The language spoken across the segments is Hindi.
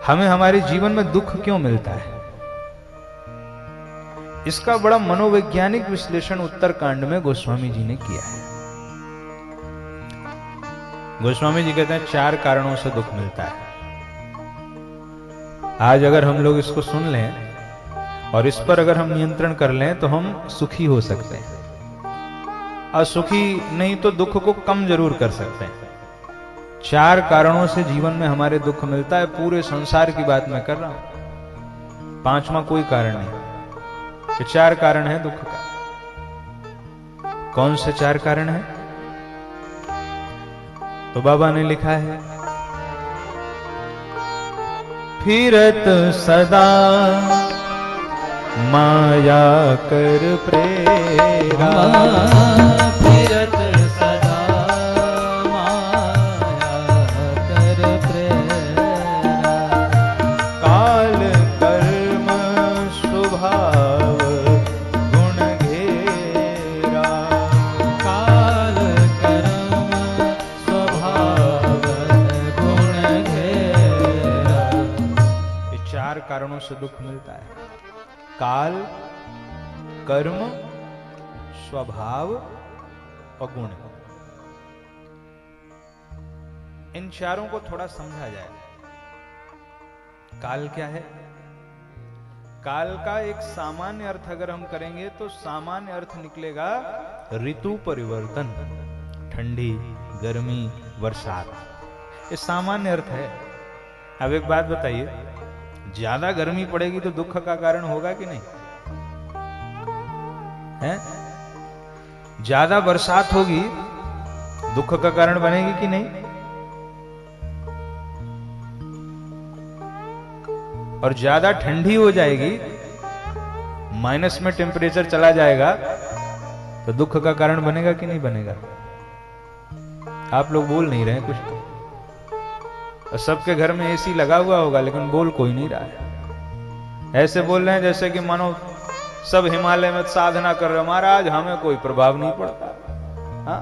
हमें हमारे जीवन में दुख क्यों मिलता है? इसका बड़ा मनोवैज्ञानिक विश्लेषण उत्तरकांड में गोस्वामी जी ने किया है। गोस्वामी जी कहते हैं 4 कारणों से दुख मिलता है। आज अगर हम लोग इसको सुन लें और इस पर अगर हम नियंत्रण कर लें तो हम सुखी हो सकते हैं, और सुखी नहीं तो दुख को कम जरूर कर सकते हैं। 4 कारणों से जीवन में हमारे दुख मिलता है। पूरे संसार की बात मैं कर रहा हूं, 5वां कोई कारण नहीं। ये 4 कारण है दुख का। कौन से 4 कारण है? तो बाबा ने लिखा है, फिरत सदा माया कर प्रेरा, फिरत सदा माया कर प्रेरा, काल कर्म स्वभाव गुण घेरा, काल कर्म स्वभाव गुण घेरा। ये 4 कारणों से दुख मिलता है। काल, कर्म, स्वभाव और गुण। इन 4 को थोड़ा समझा जाए। काल क्या है? काल का एक सामान्य अर्थ अगर हम करेंगे तो सामान्य अर्थ निकलेगा ऋतु परिवर्तन, ठंडी, गर्मी, बरसात। ये सामान्य अर्थ है। अब एक बात बताइए, ज्यादा गर्मी पड़ेगी तो दुख का कारण होगा कि नहीं है? ज्यादा बरसात होगी दुख का कारण बनेगी कि नहीं? और ज्यादा ठंडी हो जाएगी, माइनस में टेम्परेचर चला जाएगा तो दुख का कारण बनेगा कि नहीं बनेगा? आप लोग बोल नहीं रहे कुछ। और सबके घर में एसी लगा हुआ होगा लेकिन बोल कोई नहीं रहा है। ऐसे बोल रहे हैं जैसे कि मानो सब हिमालय में साधना कर रहे हो, महाराज हमें कोई प्रभाव नहीं पड़ता। हाँ?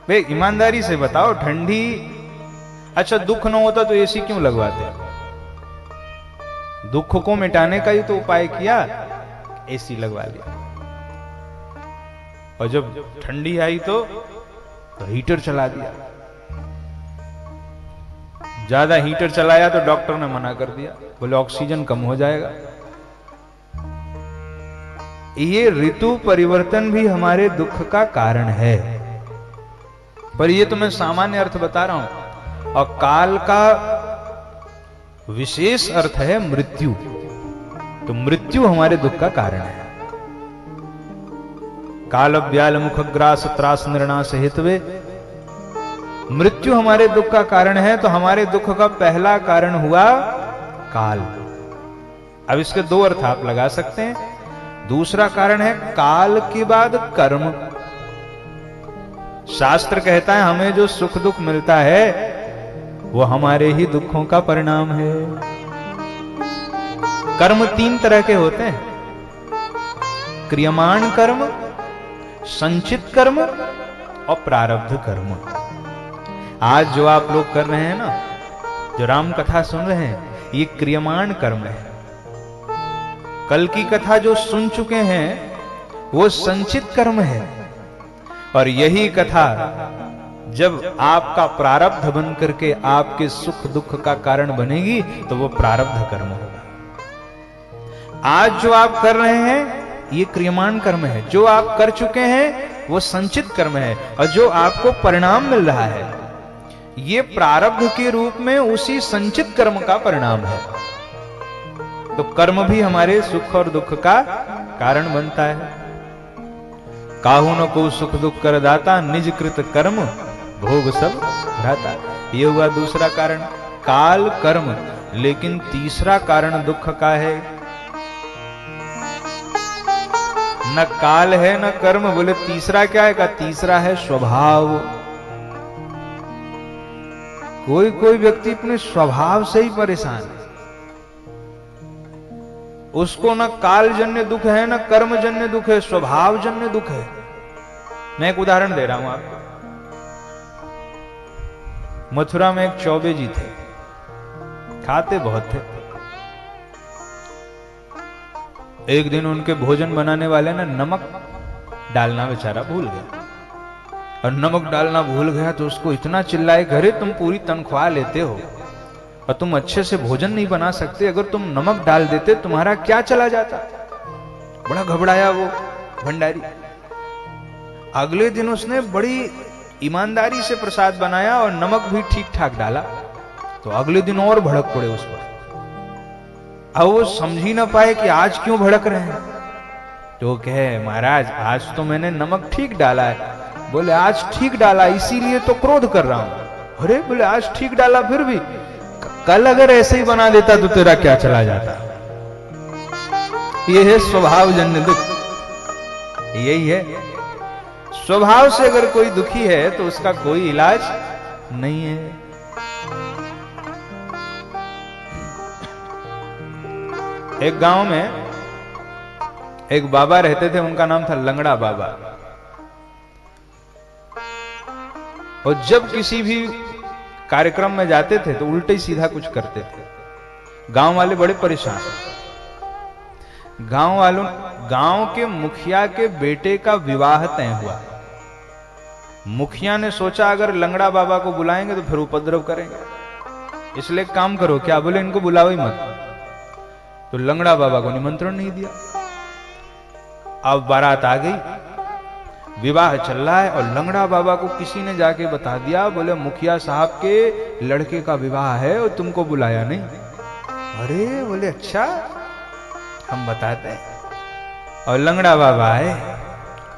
भाई ईमानदारी से बताओ, ठंडी, अच्छा दुख न होता तो एसी क्यों लगवाते? दुख को मिटाने का ही तो उपाय किया, एसी लगवा लिया। और जब ठंडी आई तो हीटर चला दिया। ज्यादा हीटर चलाया तो डॉक्टर ने मना कर दिया, बोले ऑक्सीजन कम हो जाएगा। ये ऋतु परिवर्तन भी हमारे दुख का कारण है, पर ये तो मैं सामान्य अर्थ बता रहा हूं। और काल का विशेष अर्थ है मृत्यु। तो मृत्यु हमारे दुख का कारण है। काल व्याल मुख ग्रास त्रास निर्णास हेतवे, मृत्यु हमारे दुख का कारण है। तो हमारे दुख का पहला कारण हुआ काल। अब इसके 2 अर्थ आप लगा सकते हैं। दूसरा कारण है काल के बाद कर्म। शास्त्र कहता है हमें जो सुख दुख मिलता है वो हमारे ही दुखों का परिणाम है। कर्म 3 तरह के होते हैं, क्रियमाण कर्म, संचित कर्म और प्रारब्ध कर्म। आज जो आप लोग कर रहे हैं ना, जो राम कथा सुन रहे हैं, ये क्रियमाण कर्म है। कल की कथा जो सुन चुके हैं वो संचित कर्म है। और यही कथा जब आपका प्रारब्ध बन करके आपके सुख दुख का कारण बनेगी तो वो प्रारब्ध कर्म होगा। आज जो आप कर रहे हैं ये क्रियमाण कर्म है, जो आप कर चुके हैं वो संचित कर्म है, और जो आपको परिणाम मिल रहा है ये प्रारब्ध के रूप में उसी संचित कर्म का परिणाम है। तो कर्म भी हमारे सुख और दुख का कारण बनता है। काहू न को सुख दुख कर दाता, निज कृत कर्म भोग सब भ्राता। ये हुआ दूसरा कारण, काल कर्म। लेकिन तीसरा कारण दुख का है, न काल है न कर्म। बोले तीसरा क्या है? का तीसरा है स्वभाव। कोई कोई व्यक्ति अपने स्वभाव से ही परेशान है। उसको न कालजन्य दुख है न कर्मजन्य दुख है, स्वभावजन्य दुख है। मैं एक उदाहरण दे रहा हूं आपको। मथुरा में एक चौबे जी थे, खाते बहुत थे। एक दिन उनके भोजन बनाने वाले ने नमक डालना बेचारा भूल गया, और नमक डालना भूल गया तो उसको इतना चिल्लाए, घरे तुम पूरी तनख्वाह लेते हो और तुम अच्छे से भोजन नहीं बना सकते, अगर तुम नमक डाल देते तुम्हारा क्या चला जाता। बड़ा घबराया वो भंडारी। अगले दिन उसने बड़ी ईमानदारी से प्रसाद बनाया और नमक भी ठीक ठाक डाला, तो अगले दिन और भड़क पड़े उस पर। अब वो समझ ही ना पाए कि आज क्यों भड़क रहे हैं। तो कहे, महाराज आज तो मैंने नमक ठीक डाला है। बोले, आज ठीक डाला इसीलिए तो क्रोध कर रहा हूं। अरे बोले, आज ठीक डाला फिर भी, कल अगर ऐसे ही बना देता तो तेरा क्या चला जाता। ये है स्वभावजन्य दुख, यही है। स्वभाव से अगर कोई दुखी है तो उसका कोई इलाज नहीं है। एक गांव में एक बाबा रहते थे, उनका नाम था लंगड़ा बाबा। और जब किसी भी कार्यक्रम में जाते थे तो उल्टे सीधा कुछ करते थे। गांव वाले बड़े परेशान। गांव के मुखिया के बेटे का विवाह तय हुआ। मुखिया ने सोचा अगर लंगड़ा बाबा को बुलाएंगे तो फिर उपद्रव करेंगे, इसलिए काम करो, क्या बोले, इनको बुलाओ ही मत। तो लंगड़ा बाबा को निमंत्रण नहीं दिया। अब बारात आ गई, विवाह चल रहा है, और लंगड़ा बाबा को किसी ने जाके बता दिया, बोले मुखिया साहब के लड़के का विवाह है और तुमको बुलाया नहीं। अरे बोले, अच्छा हम बताते हैं। और लंगड़ा बाबा आए,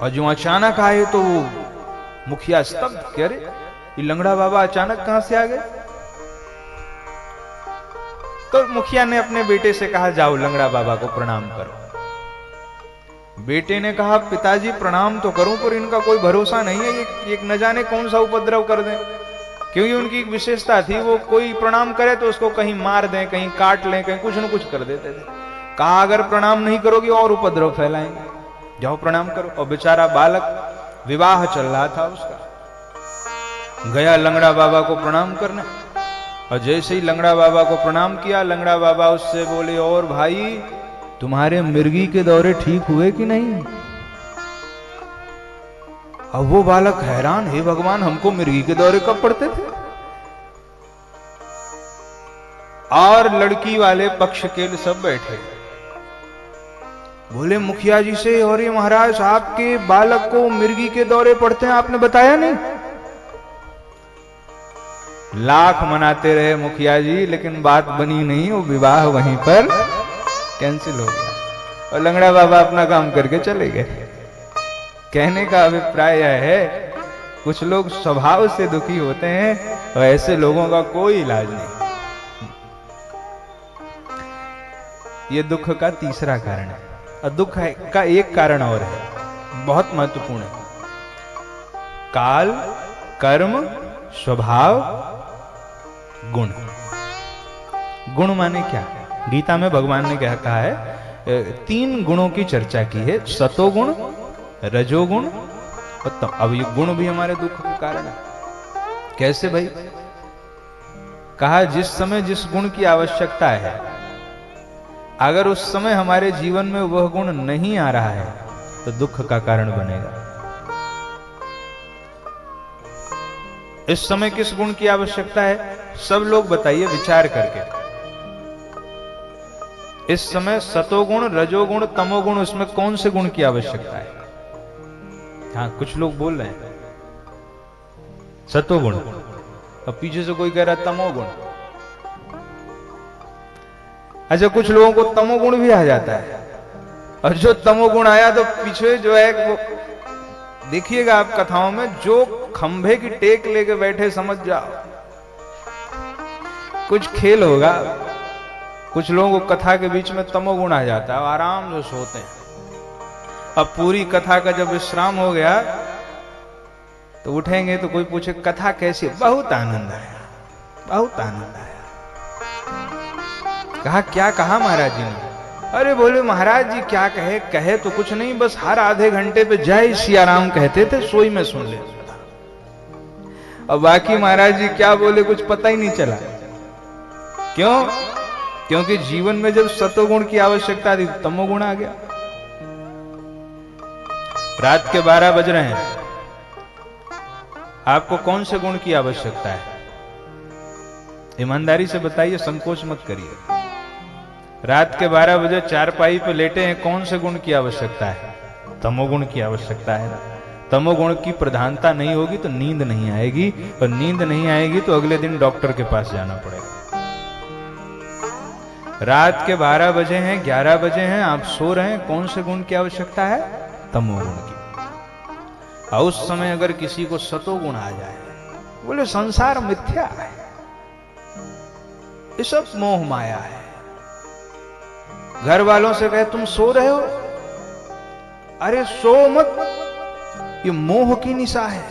और जो अचानक आए तो वो मुखिया स्तब्ध, कि अरे ये लंगड़ा बाबा अचानक कहां से आ गए। तो मुखिया ने अपने बेटे से कहा, जाओ लंगड़ा बाबा को प्रणाम करो। बेटे ने कहा, पिताजी प्रणाम तो करूं पर इनका कोई भरोसा नहीं है, ये न जाने कौन सा उपद्रव कर दें। क्योंकि उनकी एक विशेषता थी, वो कोई प्रणाम करे तो उसको कहीं मार दें, कहीं काट लें, कहीं कुछ न कुछ कर देते थे। कहा, अगर प्रणाम नहीं करोगे और उपद्रव फैलाएंगे, जाओ प्रणाम करो। और बेचारा बालक, विवाह चल रहा था उसका, गया लंगड़ा बाबा को प्रणाम करने। और जैसे ही लंगड़ा बाबा को प्रणाम किया, लंगड़ा बाबा उससे बोले, और भाई तुम्हारे मिर्गी के दौरे ठीक हुए कि नहीं। अब वो बालक हैरान, हे भगवान हमको मिर्गी के दौरे कब पड़ते थे। और लड़की वाले पक्ष के सब बैठे, बोले मुखिया जी से, और ये महाराज आपके बालक को मिर्गी के दौरे पड़ते हैं, आपने बताया नहीं। लाख मनाते रहे मुखिया जी, लेकिन बात बनी नहीं, वो विवाह वहीं पर कैंसिल हो गया और लंगड़ा बाबा अपना काम करके चले गए। कहने का अभिप्राय यह है, कुछ लोग स्वभाव से दुखी होते हैं और ऐसे लोगों का कोई इलाज नहीं। ये दुख का तीसरा कारण है। और दुख का एक कारण और है, बहुत महत्वपूर्ण है। काल, कर्म, स्वभाव, गुण। गुण माने क्या? गीता में भगवान ने क्या कहा है, 3 गुणों की चर्चा की है, सतोगुण, रजोगुण और तम। अब ये गुण भी हमारे दुख का कारण है। कैसे भाई? कहा, जिस समय जिस गुण की आवश्यकता है, अगर उस समय हमारे जीवन में वह गुण नहीं आ रहा है तो दुख का कारण बनेगा। इस समय किस गुण की आवश्यकता है? सब लोग बताइए विचार करके। इस समय सतोगुण, रजोगुण, तमोगुण, उसमें कौन से गुण की आवश्यकता है? हाँ, कुछ लोग बोल रहे हैं सतोगुण, और पीछे से कोई कह रहा है तमोगुण। अच्छा, कुछ लोगों को तमोगुण भी आ जाता है, और जो तमोगुण आया तो पीछे जो है वो देखिएगा आप कथाओं में, जो खंभे की टेक लेके बैठे, समझ जाओ कुछ खेल होगा। कुछ लोगों को कथा के बीच में तमोगुण आ जाता है, आराम से सोते हैं। अब पूरी कथा का जब विश्राम हो गया तो उठेंगे तो कोई पूछे कथा कैसी? बहुत आनंद आया, बहुत आनंद आया। कहा, क्या कहा महाराज जी ने? अरे बोले महाराज जी क्या कहे? कहे तो कुछ नहीं, बस हर आधे घंटे पे जय सिया राम कहते थे, सोई में सुन ले। अब बाकी महाराज जी क्या बोले कुछ पता ही नहीं चला। क्यों? क्योंकि जीवन में जब सतोगुण की आवश्यकता थी तमोगुण आ गया। रात के 12 बज रहे हैं, आपको कौन से गुण की आवश्यकता है? ईमानदारी से बताइए, संकोच मत करिए। रात के 12 बजे चारपाई पे लेटे हैं, कौन से गुण की आवश्यकता है? तमोगुण की आवश्यकता है। तमोगुण की प्रधानता नहीं होगी तो नींद नहीं आएगी, और नींद नहीं आएगी तो अगले दिन डॉक्टर के पास जाना पड़ेगा। रात के 12 बजे हैं, 11 बजे हैं, आप सो रहे हैं, कौन से गुण की आवश्यकता है? तमोगुण की। और उस समय अगर किसी को सतोगुण आ जाए, बोले संसार मिथ्या है, ये सब मोह माया है। घर वालों से कहे तुम सो रहे हो, अरे सो मत, ये मोह की निशा है,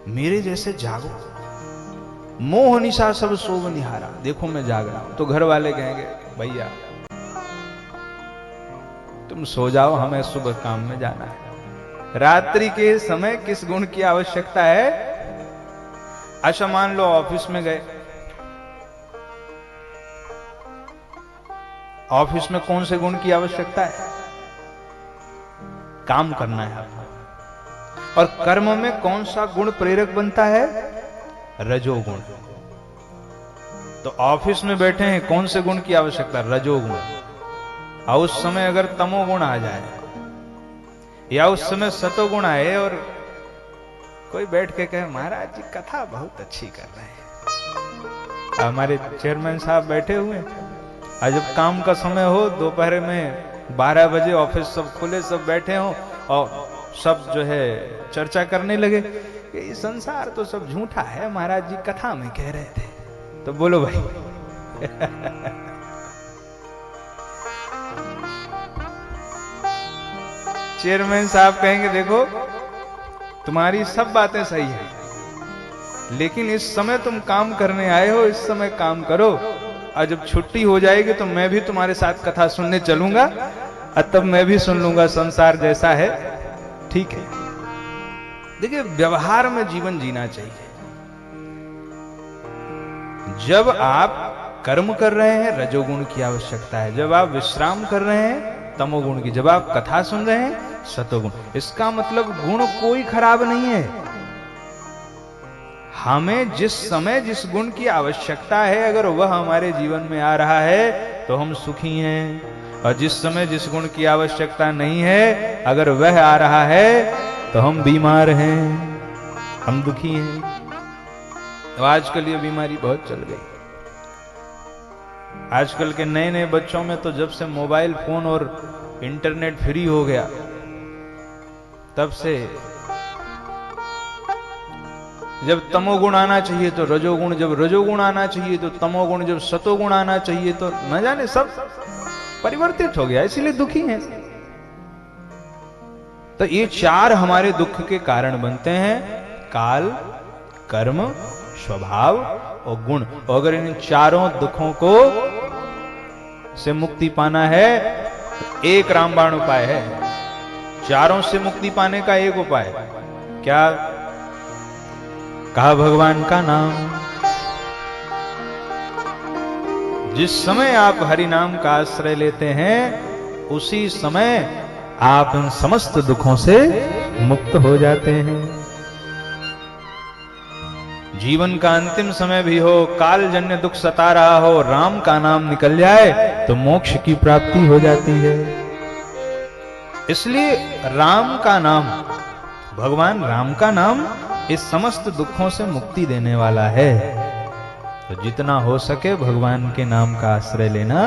मेरे जैसे जागो। मोह निशा सब सोव निहारा, देखो मैं जाग रहा हूं। तो घर वाले कहेंगे भैया तुम सो जाओ, हमें सुबह काम में जाना है। रात्रि के समय किस गुण की आवश्यकता है? अच्छा मान लो ऑफिस में गए, ऑफिस में कौन से गुण की आवश्यकता है? काम करना है आपको। और कर्म में कौन सा गुण प्रेरक बनता है? रजोगुण। तो ऑफिस में बैठे हैं, कौन से गुण की आवश्यकता? रजोगुण। और उस समय अगर तमोगुण आ जाए या उस समय सतोगुण आए और कोई बैठ के कहे महाराज जी कथा बहुत अच्छी कर रहे हैं, हमारे चेयरमैन साहब बैठे हुए हैं, आज जब काम का समय हो, दोपहर में 12 बजे ऑफिस सब खुले, सब बैठे हो और सब जो है चर्चा करने लगे कि ये संसार तो सब झूठा है, महाराज जी कथा में कह रहे थे। तो बोलो भाई चेयरमैन साहब कहेंगे देखो तुम्हारी सब बातें सही है, लेकिन इस समय तुम काम करने आए हो, इस समय काम करो, और जब छुट्टी हो जाएगी तो मैं भी तुम्हारे साथ कथा सुनने चलूंगा, और तब मैं भी सुन लूंगा संसार जैसा है ठीक है। देखिए व्यवहार में जीवन जीना चाहिए। जब आप कर्म कर रहे हैं रजोगुण की आवश्यकता है, जब आप विश्राम कर रहे हैं तमोगुण की, जब आप कथा सुन रहे हैं सतोगुण। इसका मतलब गुण कोई खराब नहीं है, हमें जिस समय जिस गुण की आवश्यकता है अगर वह हमारे जीवन में आ रहा है तो हम सुखी हैं, और जिस समय जिस गुण की आवश्यकता नहीं है अगर वह आ रहा है तो हम बीमार हैं, हम दुखी हैं। तो आजकल ये बीमारी बहुत चल गई। आजकल के नए नए बच्चों में तो जब से मोबाइल फोन और इंटरनेट फ्री हो गया तब से जब तमोगुण आना चाहिए तो रजोगुण, जब रजोगुण आना चाहिए तो तमोगुण, जब सतोगुण आना चाहिए तो न जाने सब परिवर्तित हो गया, इसीलिए दुखी हैं। तो ये चार हमारे दुख के कारण बनते हैं, काल, कर्म, स्वभाव और गुण। और अगर इन चारों दुखों को से मुक्ति पाना है तो एक रामबाण उपाय है। चारों से मुक्ति पाने का एक उपाय, क्या कहा? भगवान का नाम। जिस समय आप हरि नाम का आश्रय लेते हैं उसी समय आप इन समस्त दुखों से मुक्त हो जाते हैं। जीवन का अंतिम समय भी हो, कालजन्य दुख सता रहा हो, राम का नाम निकल जाए तो मोक्ष की प्राप्ति हो जाती है। इसलिए राम का नाम, भगवान राम का नाम इस समस्त दुखों से मुक्ति देने वाला है। तो जितना हो सके भगवान के नाम का आश्रय लेना